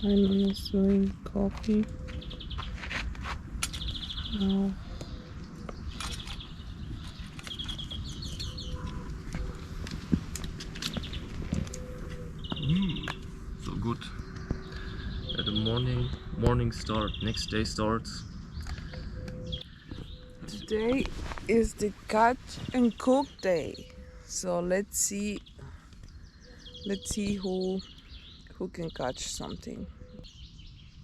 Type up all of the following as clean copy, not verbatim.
Simon is doing coffee now. So good. The morning start, next day starts. Today is the catch and cook day. So let's see who can catch something.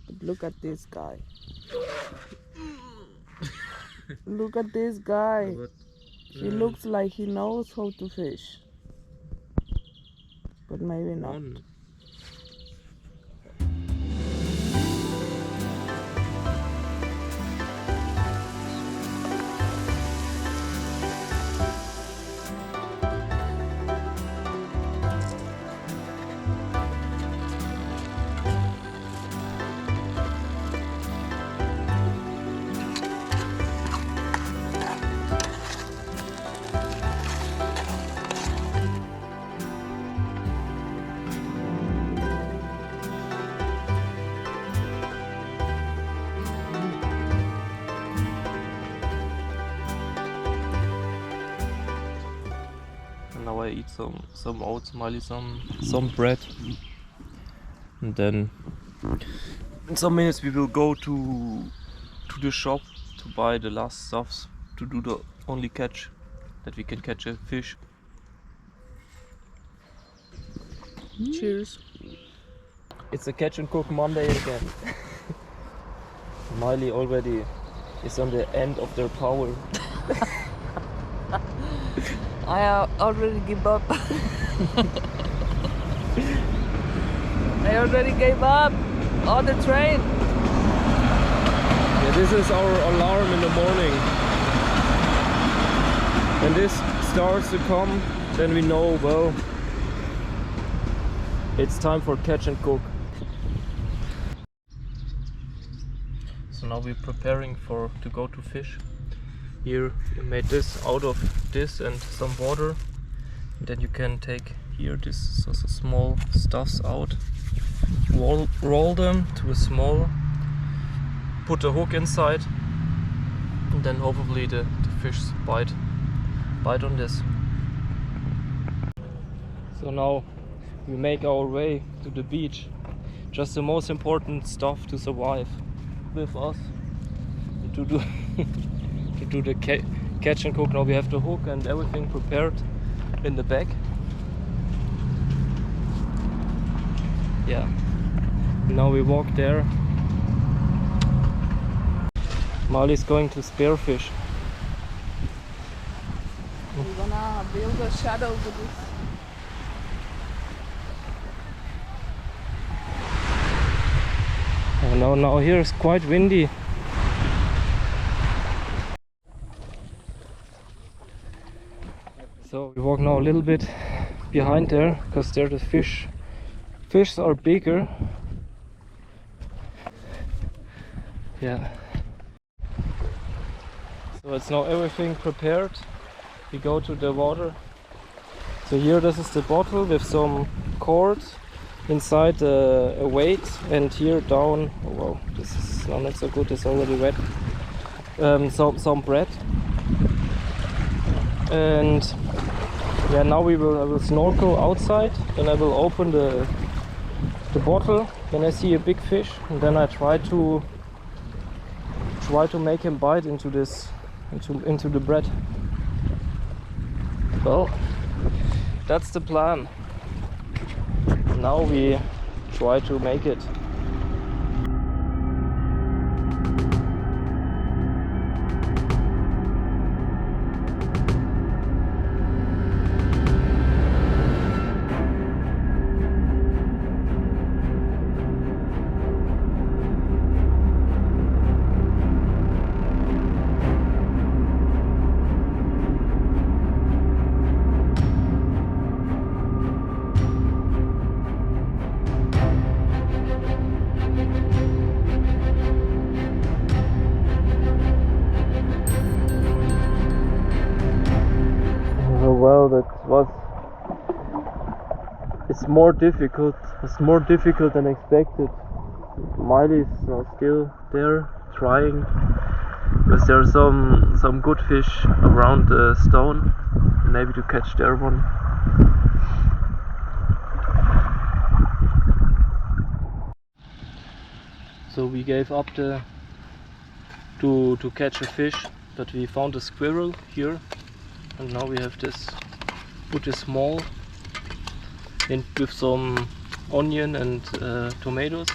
But look at this guy. Look at this guy. He looks like he knows how to fish. But maybe not. Now I eat some oats, Miley, some bread, and then in some minutes we will go to the shop to buy the last stuffs to do the only catch that we can catch a fish. Cheers. It's a catch and cook Monday again. Miley already is on the end of their power. I already give up. I already gave up on the train. Yeah, this is our alarm in the morning. When this starts to come, then we know, well, it's time for catch and cook. So now we're preparing to go to fish. Here we made this out of this and some water. And then you can take here this small stuffs out, roll them to a small, put a hook inside, and then hopefully the fish bite on this. So now we make our way to the beach. Just the most important stuff to survive with us to do to do the catch and cook. Now we have the hook and everything prepared in the bag. Yeah. Now we walk there. Molly's going to spearfish. We're gonna build a shadow with this. Oh, now here is quite windy. So we walk now a little bit behind there because there the fish are bigger. Yeah. So it's now everything prepared. We go to the water. So here this is the bottle with some cord inside a weight, and here down, oh wow, this is not so good, it's already wet. Some bread. And yeah, now I will snorkel outside, then I will open the bottle, then I see a big fish, and then I try to make him bite into the bread. Well, that's the plan. Now we try to make it. Well, it's more difficult than expected. Miley is still there trying, because there are some good fish around the stone, maybe to catch their one. So we gave up to catch a fish, but we found a squirrel here, and now we have this put this small in with some onion and tomatoes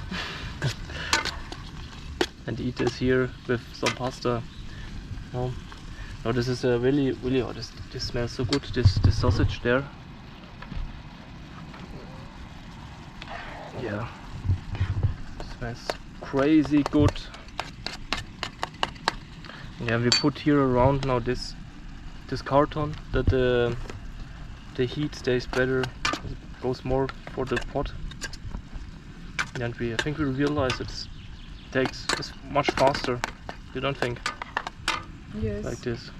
and eat this here with some pasta. Now this is a really oh, this smells so good, this sausage there. Yeah, it smells crazy good. Yeah, we put here around now this carton that the heat stays better, it goes more for the pot, and I think we realize it's much faster. You don't think? Yes. Like this.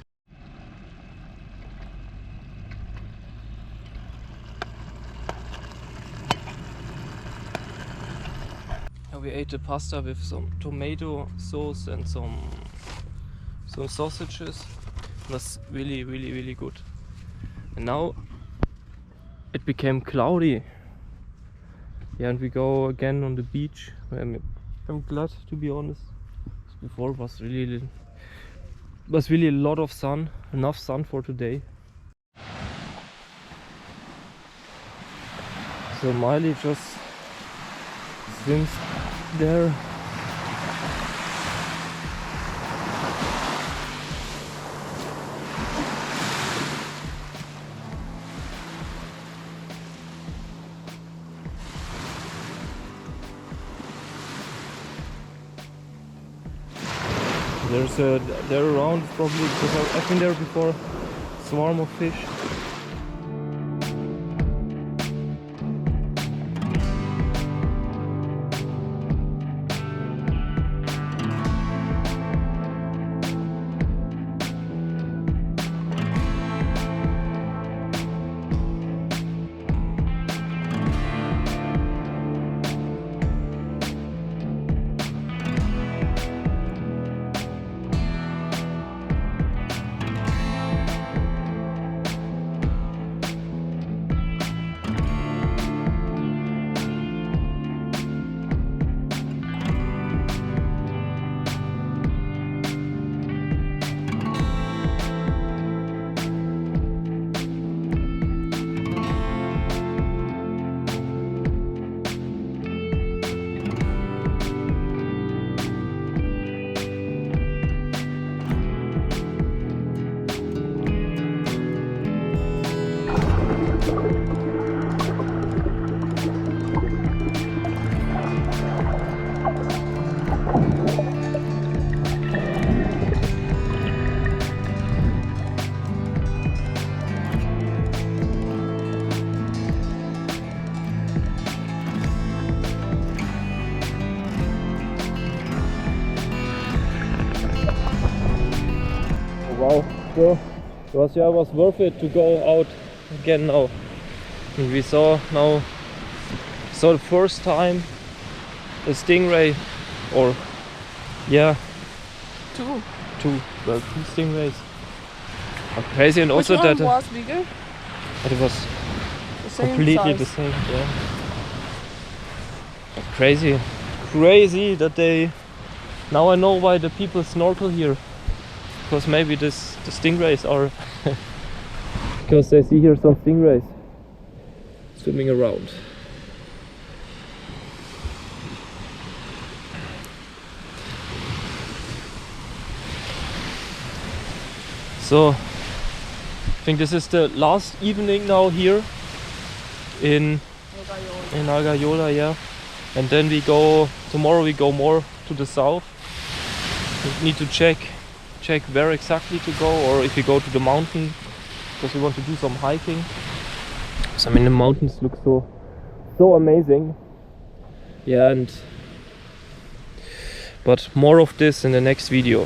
We ate the pasta with some tomato sauce and some sausages. It was really good. And now it became cloudy. Yeah, and we go again on the beach. I'm glad, to be honest. Before was really a lot of sun, enough sun for today. So Miley just swims there. They're around probably, because I've been there before, swarm of fish. Wow, so it was worth it to go out again now. And we saw the first time a stingray, or yeah, two stingrays. Crazy, and also Which one that was bigger? it was The same completely size. the same. Yeah. Crazy that they. Now I know why the people snorkel here. Because maybe the stingrays are because they see here some stingrays swimming around. So I think this is the last evening now here in Agayola, yeah. And then tomorrow we go more to the south. We need to check where exactly to go, or if we go to the mountain, because we want to do some hiking. So I mean, the mountains look so amazing. Yeah, but more of this in the next video.